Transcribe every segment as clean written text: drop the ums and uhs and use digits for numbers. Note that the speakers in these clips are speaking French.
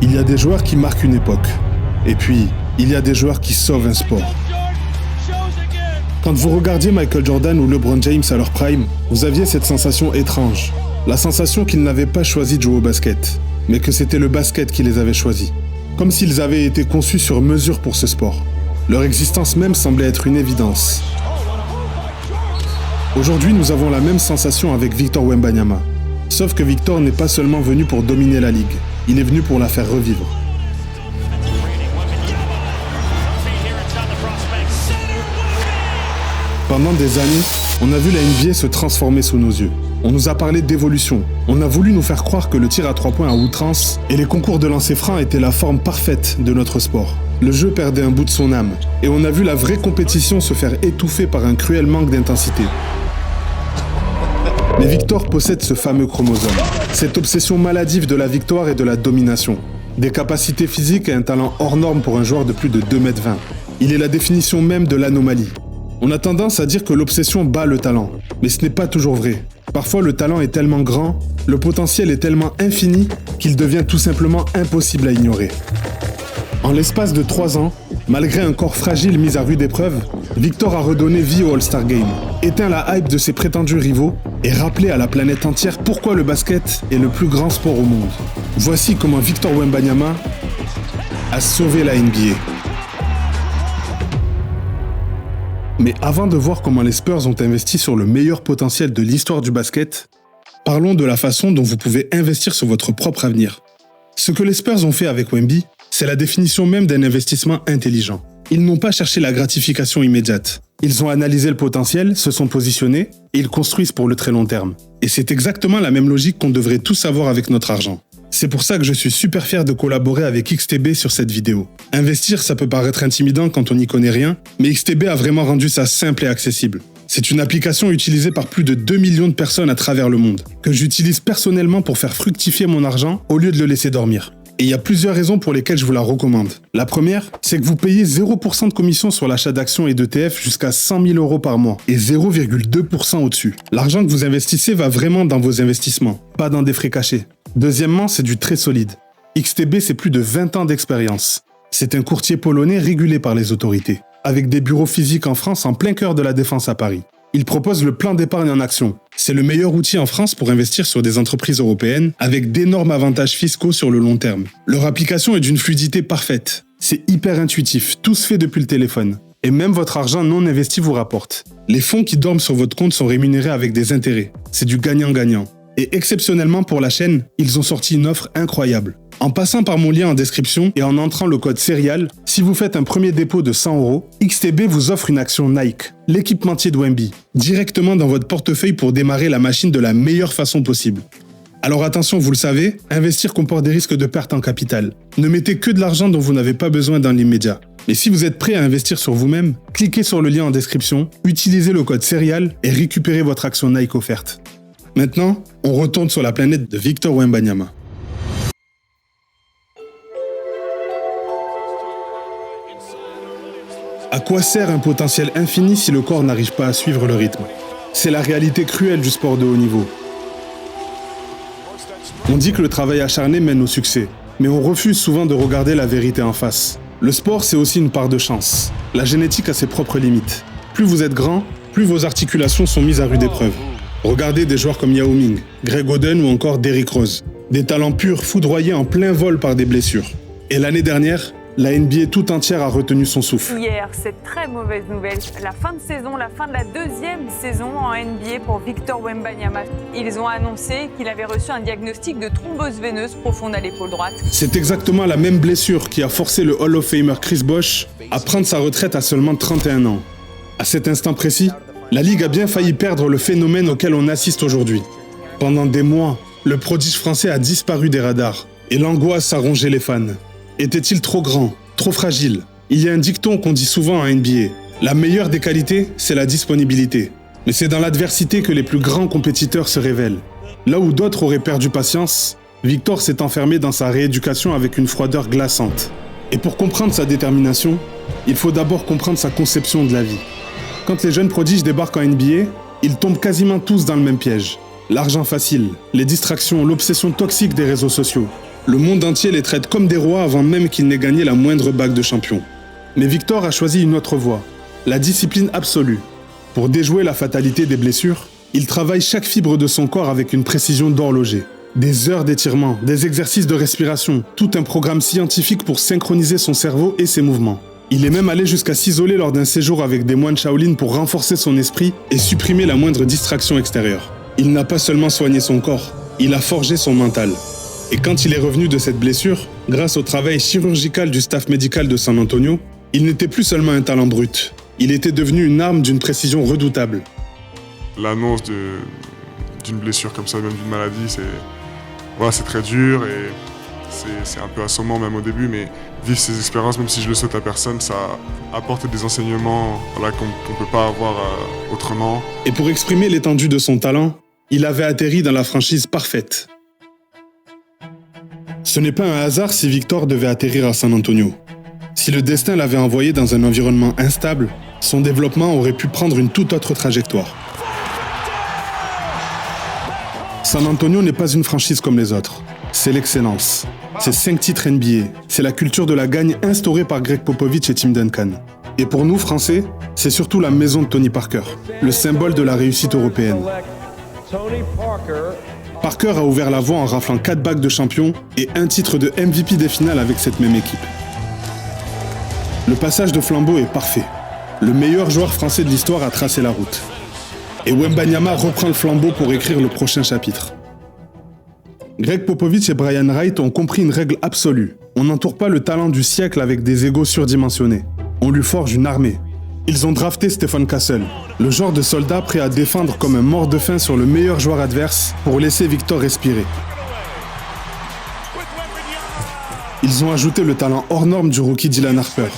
Il y a des joueurs qui marquent une époque. Et puis, il y a des joueurs qui sauvent un sport. Quand vous regardiez Michael Jordan ou LeBron James à leur prime, vous aviez cette sensation étrange. La sensation qu'ils n'avaient pas choisi de jouer au basket, mais que c'était le basket qui les avait choisis. Comme s'ils avaient été conçus sur mesure pour ce sport. Leur existence même semblait être une évidence. Aujourd'hui, nous avons la même sensation avec Victor Wembanyama. Sauf que Victor n'est pas seulement venu pour dominer la ligue, il est venu pour la faire revivre. Pendant des années, on a vu la NBA se transformer sous nos yeux. On nous a parlé d'évolution. On a voulu nous faire croire que le tir à 3 points à outrance et les concours de lancer franc étaient la forme parfaite de notre sport. Le jeu perdait un bout de son âme et on a vu la vraie compétition se faire étouffer par un cruel manque d'intensité. Mais Victor possède ce fameux chromosome, cette obsession maladive de la victoire et de la domination. Des capacités physiques et un talent hors norme pour un joueur de plus de 2,20 m. Il est la définition même de l'anomalie. On a tendance à dire que l'obsession bat le talent, mais ce n'est pas toujours vrai. Parfois, le talent est tellement grand, le potentiel est tellement infini qu'il devient tout simplement impossible à ignorer. En l'espace de 3 ans, malgré un corps fragile mis à rude épreuve, Victor a redonné vie au All-Star Game, éteint la hype de ses prétendus rivaux et rappelé à la planète entière pourquoi le basket est le plus grand sport au monde. Voici comment Victor Wembanyama a sauvé la NBA. Mais avant de voir comment les Spurs ont investi sur le meilleur potentiel de l'histoire du basket, parlons de la façon dont vous pouvez investir sur votre propre avenir. Ce que les Spurs ont fait avec Wemby, c'est la définition même d'un investissement intelligent. Ils n'ont pas cherché la gratification immédiate. Ils ont analysé le potentiel, se sont positionnés et ils construisent pour le très long terme. Et c'est exactement la même logique qu'on devrait tous avoir avec notre argent. C'est pour ça que je suis super fier de collaborer avec XTB sur cette vidéo. Investir, ça peut paraître intimidant quand on n'y connaît rien, mais XTB a vraiment rendu ça simple et accessible. C'est une application utilisée par plus de 2 millions de personnes à travers le monde, que j'utilise personnellement pour faire fructifier mon argent au lieu de le laisser dormir. Et il y a plusieurs raisons pour lesquelles je vous la recommande. La première, c'est que vous payez 0% de commission sur l'achat d'actions et d'ETF jusqu'à 100 000 € par mois et 0,2% au-dessus. L'argent que vous investissez va vraiment dans vos investissements, pas dans des frais cachés. Deuxièmement, c'est du très solide. XTB, c'est plus de 20 ans d'expérience. C'est un courtier polonais régulé par les autorités, avec des bureaux physiques en France en plein cœur de la Défense à Paris. Il propose le plan d'épargne en action. C'est le meilleur outil en France pour investir sur des entreprises européennes avec d'énormes avantages fiscaux sur le long terme. Leur application est d'une fluidité parfaite. C'est hyper intuitif, tout se fait depuis le téléphone. Et même votre argent non investi vous rapporte. Les fonds qui dorment sur votre compte sont rémunérés avec des intérêts. C'est du gagnant-gagnant. Et exceptionnellement pour la chaîne, ils ont sorti une offre incroyable. En passant par mon lien en description et en entrant le code SERIAL, si vous faites un premier dépôt de 100 €, XTB vous offre une action Nike, l'équipementier de Wemby, directement dans votre portefeuille pour démarrer la machine de la meilleure façon possible. Alors attention, vous le savez, investir comporte des risques de perte en capital. Ne mettez que de l'argent dont vous n'avez pas besoin dans l'immédiat. Mais si vous êtes prêt à investir sur vous-même, cliquez sur le lien en description, utilisez le code SERIAL et récupérez votre action Nike offerte. Maintenant, on retourne sur la planète de Victor Wembanyama. À quoi sert un potentiel infini si le corps n'arrive pas à suivre le rythme? C'est la réalité cruelle du sport de haut niveau. On dit que le travail acharné mène au succès, mais on refuse souvent de regarder la vérité en face. Le sport, c'est aussi une part de chance. La génétique a ses propres limites. Plus vous êtes grand, plus vos articulations sont mises à rude épreuve. Regardez des joueurs comme Yao Ming, Greg Oden ou encore Derrick Rose. Des talents purs foudroyés en plein vol par des blessures. Et l'année dernière, la NBA tout entière a retenu son souffle. Hier, cette très mauvaise nouvelle, la fin de saison, la fin de la deuxième saison en NBA pour Victor Wembanyama. Ils ont annoncé qu'il avait reçu un diagnostic de thrombose veineuse profonde à l'épaule droite. C'est exactement la même blessure qui a forcé le Hall of Famer Chris Bosh à prendre sa retraite à seulement 31 ans. À cet instant précis, la Ligue a bien failli perdre le phénomène auquel on assiste aujourd'hui. Pendant des mois, le prodige français a disparu des radars et l'angoisse a rongé les fans. Était-il trop grand, trop fragile? Il y a un dicton qu'on dit souvent en NBA. La meilleure des qualités, c'est la disponibilité. Mais c'est dans l'adversité que les plus grands compétiteurs se révèlent. Là où d'autres auraient perdu patience, Victor s'est enfermé dans sa rééducation avec une froideur glaçante. Et pour comprendre sa détermination, il faut d'abord comprendre sa conception de la vie. Quand les jeunes prodiges débarquent en NBA, ils tombent quasiment tous dans le même piège. L'argent facile, les distractions, l'obsession toxique des réseaux sociaux. Le monde entier les traite comme des rois avant même qu'ils n'aient gagné la moindre bague de champion. Mais Victor a choisi une autre voie, la discipline absolue. Pour déjouer la fatalité des blessures, il travaille chaque fibre de son corps avec une précision d'horloger. Des heures d'étirement, des exercices de respiration, tout un programme scientifique pour synchroniser son cerveau et ses mouvements. Il est même allé jusqu'à s'isoler lors d'un séjour avec des moines Shaolin pour renforcer son esprit et supprimer la moindre distraction extérieure. Il n'a pas seulement soigné son corps, il a forgé son mental. Et quand il est revenu de cette blessure, grâce au travail chirurgical du staff médical de San Antonio, il n'était plus seulement un talent brut, il était devenu une arme d'une précision redoutable. L'annonce d'une blessure comme ça, même d'une maladie, c'est très dur et c'est un peu assommant même au début, mais vivre ces expériences, même si je le souhaite à personne, ça apporte des enseignements qu'on ne peut pas avoir autrement. Et pour exprimer l'étendue de son talent, il avait atterri dans la franchise parfaite. Ce n'est pas un hasard si Victor devait atterrir à San Antonio. Si le destin l'avait envoyé dans un environnement instable, son développement aurait pu prendre une toute autre trajectoire. San Antonio n'est pas une franchise comme les autres. C'est l'excellence. C'est 5 titres NBA. C'est la culture de la gagne instaurée par Greg Popovich et Tim Duncan. Et pour nous, Français, c'est surtout la maison de Tony Parker, le symbole de la réussite européenne. Parker a ouvert la voie en raflant 4 bagues de champion et un titre de MVP des finales avec cette même équipe. Le passage de flambeau est parfait. Le meilleur joueur français de l'histoire a tracé la route. Et Wembanyama reprend le flambeau pour écrire le prochain chapitre. Greg Popovich et Brian Wright ont compris une règle absolue. On n'entoure pas le talent du siècle avec des égos surdimensionnés. On lui forge une armée. Ils ont drafté Stephen Castle, le genre de soldat prêt à défendre comme un mort de faim sur le meilleur joueur adverse pour laisser Victor respirer. Ils ont ajouté le talent hors norme du rookie Dylan Harper.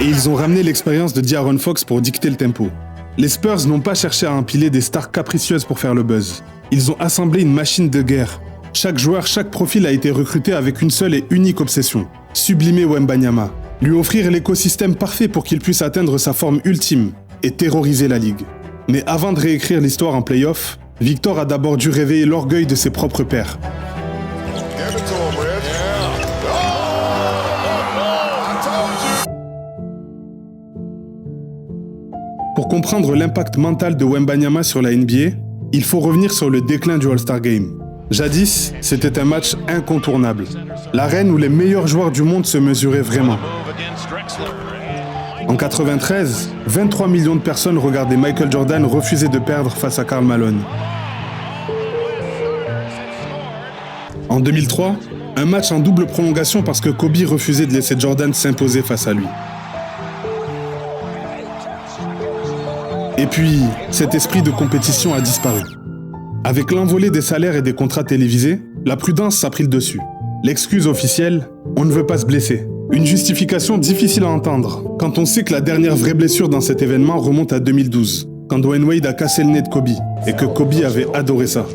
Et ils ont ramené l'expérience de De'Aaron Fox pour dicter le tempo. Les Spurs n'ont pas cherché à empiler des stars capricieuses pour faire le buzz. Ils ont assemblé une machine de guerre. Chaque joueur, chaque profil a été recruté avec une seule et unique obsession. Sublimer Wembanyama. Lui offrir l'écosystème parfait pour qu'il puisse atteindre sa forme ultime et terroriser la ligue. Mais avant de réécrire l'histoire en play-off, Victor a d'abord dû réveiller l'orgueil de ses propres pairs. Pour comprendre l'impact mental de Wembanyama sur la NBA, il faut revenir sur le déclin du All-Star Game. Jadis, c'était un match incontournable. L'arène où les meilleurs joueurs du monde se mesuraient vraiment. En 93, 23 millions de personnes regardaient Michael Jordan refuser de perdre face à Karl Malone. En 2003, un match en double prolongation parce que Kobe refusait de laisser Jordan s'imposer face à lui. Et puis, cet esprit de compétition a disparu. Avec l'envolée des salaires et des contrats télévisés, la prudence a pris le dessus. L'excuse officielle, on ne veut pas se blesser. Une justification difficile à entendre, quand on sait que la dernière vraie blessure dans cet événement remonte à 2012, quand Dwayne Wade a cassé le nez de Kobe, et que Kobe avait adoré ça.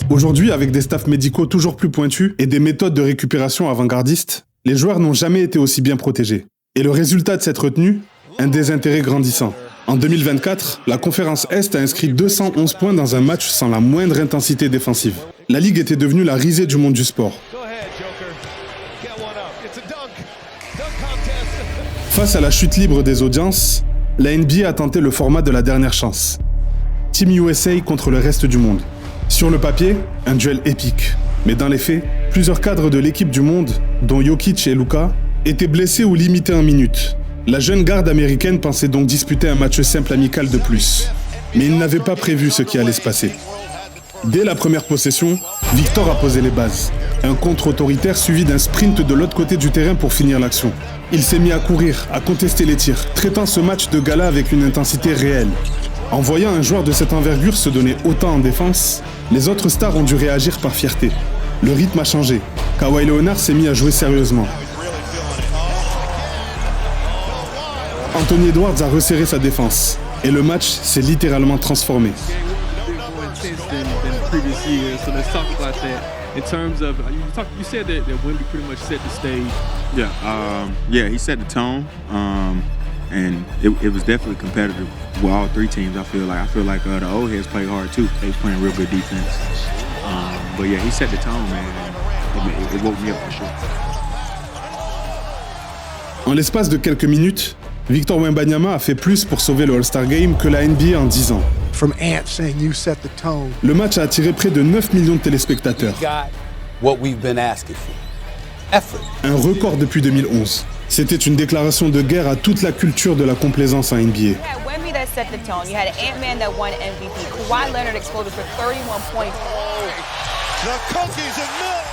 Aujourd'hui, avec des staffs médicaux toujours plus pointus et des méthodes de récupération avant-gardistes, les joueurs n'ont jamais été aussi bien protégés. Et le résultat de cette retenue, un désintérêt grandissant. En 2024, la conférence Est a inscrit 211 points dans un match sans la moindre intensité défensive. La Ligue était devenue la risée du monde du sport. Face à la chute libre des audiences, la NBA a tenté le format de la dernière chance. Team USA contre le reste du monde. Sur le papier, un duel épique. Mais dans les faits, plusieurs cadres de l'équipe du monde, dont Jokic et Luka, étaient blessés ou limités en minutes. La jeune garde américaine pensait donc disputer un match simple amical de plus. Mais il n'avait pas prévu ce qui allait se passer. Dès la première possession, Victor a posé les bases. Un contre autoritaire suivi d'un sprint de l'autre côté du terrain pour finir l'action. Il s'est mis à courir, à contester les tirs, traitant ce match de gala avec une intensité réelle. En voyant un joueur de cette envergure se donner autant en défense, les autres stars ont dû réagir par fierté. Le rythme a changé. Kawhi Leonard s'est mis à jouer sérieusement. Anthony Edwards a resserré sa défense. Et le match s'est littéralement transformé. in terms of you said that Wemby pretty much set the stage. Yeah, he set the tone, and it was definitely competitive with all three teams. I feel like the old heads played hard too. They was playing real good defense. But yeah, he set the tone, man. It woke me up for sure. En l'espace de quelques minutes, Victor Wembanyama a fait plus pour sauver le All-Star Game que la NBA en 10 ans. From Ant saying you set the tone. Le match a attiré près de 9 millions de téléspectateurs. What we've been asking for. Effort. Un record depuis 2011. C'était une déclaration de guerre à toute la culture de la complaisance en NBA. You had Wemby that set the tone. You had Ant-Man that won MVP. Kawhi Leonard exploded for 31 points. The cookies and milk.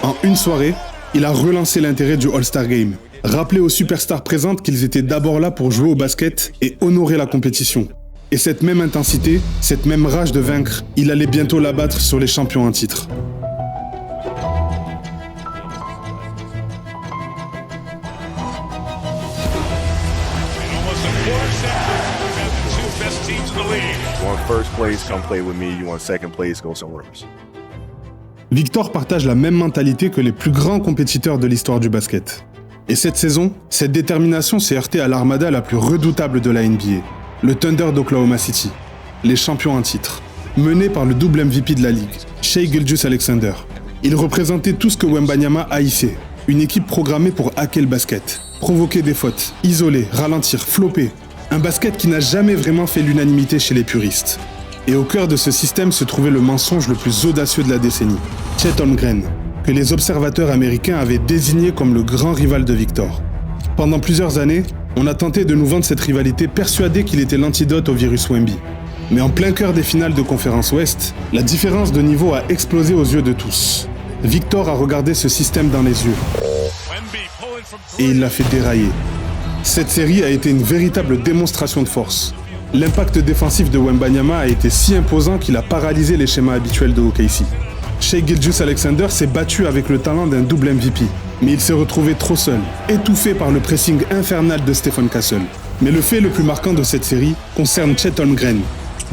En une soirée, il a relancé l'intérêt du All-Star Game. Rappelé aux superstars présentes qu'ils étaient d'abord là pour jouer au basket et honorer la compétition. Et cette même intensité, cette même rage de vaincre, il allait bientôt l'abattre sur les champions en titre. You want first place, come play with me. You want second place, go somewhere else. Victor partage la même mentalité que les plus grands compétiteurs de l'histoire du basket. Et cette saison, cette détermination s'est heurtée à l'armada la plus redoutable de la NBA, le Thunder d'Oklahoma City, les champions en titre, menés par le double MVP de la ligue, Shai Gilgeous-Alexander. Il représentait tout ce que Wembanyama haïssait, une équipe programmée pour hacker le basket, provoquer des fautes, isoler, ralentir, flopper. Un basket qui n'a jamais vraiment fait l'unanimité chez les puristes. Et au cœur de ce système se trouvait le mensonge le plus audacieux de la décennie, Chet Holmgren, que les observateurs américains avaient désigné comme le grand rival de Victor. Pendant plusieurs années, on a tenté de nous vendre cette rivalité persuadé qu'il était l'antidote au virus Wemby. Mais en plein cœur des finales de conférence Ouest, la différence de niveau a explosé aux yeux de tous. Victor a regardé ce système dans les yeux. Et il l'a fait dérailler. Cette série a été une véritable démonstration de force. L'impact défensif de Wembanyama a été si imposant qu'il a paralysé les schémas habituels de OKC. Shai Gilgeous-Alexander s'est battu avec le talent d'un double MVP, mais il s'est retrouvé trop seul, étouffé par le pressing infernal de Stephen Castle. Mais le fait le plus marquant de cette série concerne Chet Holmgren.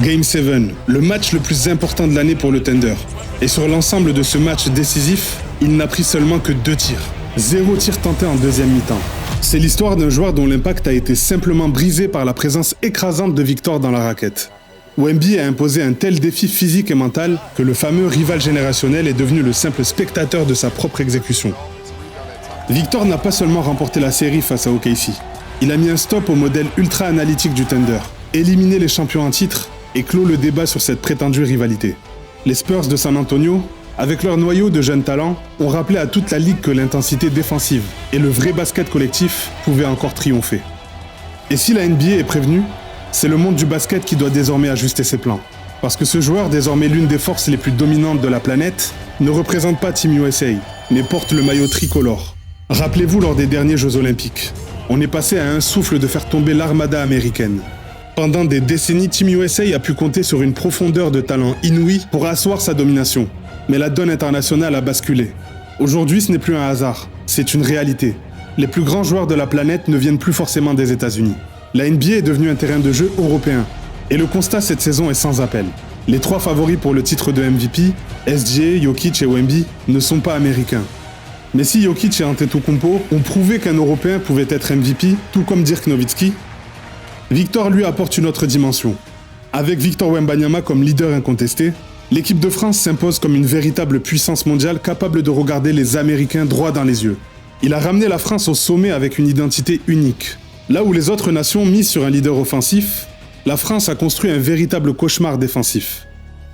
Game 7, le match le plus important de l'année pour le Thunder. Et sur l'ensemble de ce match décisif, il n'a pris seulement que 2 tirs. 0 tir tenté en deuxième mi-temps. C'est l'histoire d'un joueur dont l'impact a été simplement brisé par la présence écrasante de Victor dans la raquette. Wemby a imposé un tel défi physique et mental que le fameux rival générationnel est devenu le simple spectateur de sa propre exécution. Victor n'a pas seulement remporté la série face à OKC, il a mis un stop au modèle ultra-analytique du Thunder, éliminé les champions en titre et clos le débat sur cette prétendue rivalité. Les Spurs de San Antonio, avec leur noyau de jeunes talents, ont rappelé à toute la ligue que l'intensité défensive et le vrai basket collectif pouvaient encore triompher. Et si la NBA est prévenue, c'est le monde du basket qui doit désormais ajuster ses plans. Parce que ce joueur, désormais l'une des forces les plus dominantes de la planète, ne représente pas Team USA, mais porte le maillot tricolore. Rappelez-vous lors des derniers Jeux Olympiques, on est passé à un souffle de faire tomber l'armada américaine. Pendant des décennies, Team USA a pu compter sur une profondeur de talent inouïe pour asseoir sa domination. Mais la donne internationale a basculé. Aujourd'hui, ce n'est plus un hasard, c'est une réalité. Les plus grands joueurs de la planète ne viennent plus forcément des États-Unis. La NBA est devenue un terrain de jeu européen. Et le constat cette saison est sans appel. Les 3 favoris pour le titre de MVP, SGA, Jokic et Wemby, ne sont pas américains. Mais si Jokic et Antetokounmpo ont prouvé qu'un Européen pouvait être MVP, tout comme Dirk Nowitzki, Victor lui apporte une autre dimension. Avec Victor Wembanyama comme leader incontesté, l'équipe de France s'impose comme une véritable puissance mondiale capable de regarder les Américains droit dans les yeux. Il a ramené la France au sommet avec une identité unique. Là où les autres nations misent sur un leader offensif, la France a construit un véritable cauchemar défensif.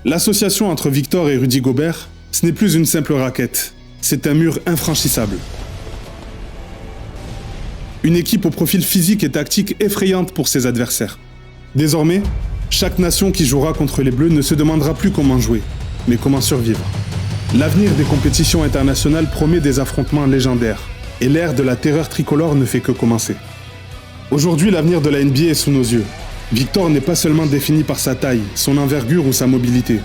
L'association entre Victor et Rudy Gobert, ce n'est plus une simple raquette, c'est un mur infranchissable. Une équipe au profil physique et tactique effrayante pour ses adversaires. Désormais, chaque nation qui jouera contre les Bleus ne se demandera plus comment jouer, mais comment survivre. L'avenir des compétitions internationales promet des affrontements légendaires, et l'ère de la terreur tricolore ne fait que commencer. Aujourd'hui, l'avenir de la NBA est sous nos yeux. Victor n'est pas seulement défini par sa taille, son envergure ou sa mobilité.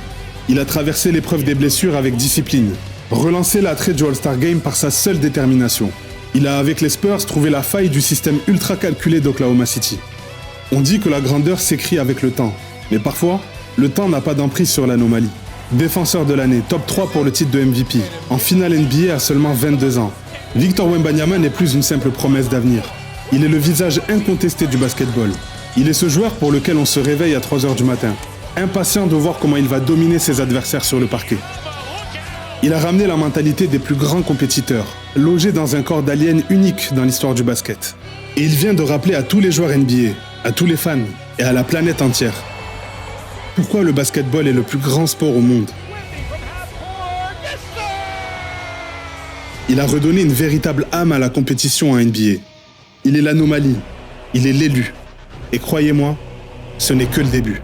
Il a traversé l'épreuve des blessures avec discipline, relancé l'attrait du All-Star Game par sa seule détermination. Il a, avec les Spurs, trouvé la faille du système ultra calculé d'Oklahoma City. On dit que la grandeur s'écrit avec le temps, mais parfois, le temps n'a pas d'emprise sur l'anomalie. Défenseur de l'année, top 3 pour le titre de MVP. En finale NBA à seulement 22 ans. Victor Wembanyama n'est plus une simple promesse d'avenir. Il est le visage incontesté du basketball. Il est ce joueur pour lequel on se réveille à 3h du matin, impatient de voir comment il va dominer ses adversaires sur le parquet. Il a ramené la mentalité des plus grands compétiteurs, logé dans un corps d'alien unique dans l'histoire du basket. Et il vient de rappeler à tous les joueurs NBA, à tous les fans et à la planète entière pourquoi le basketball est le plus grand sport au monde. Il a redonné une véritable âme à la compétition en NBA. Il est l'anomalie, il est l'élu. Et croyez-moi, ce n'est que le début.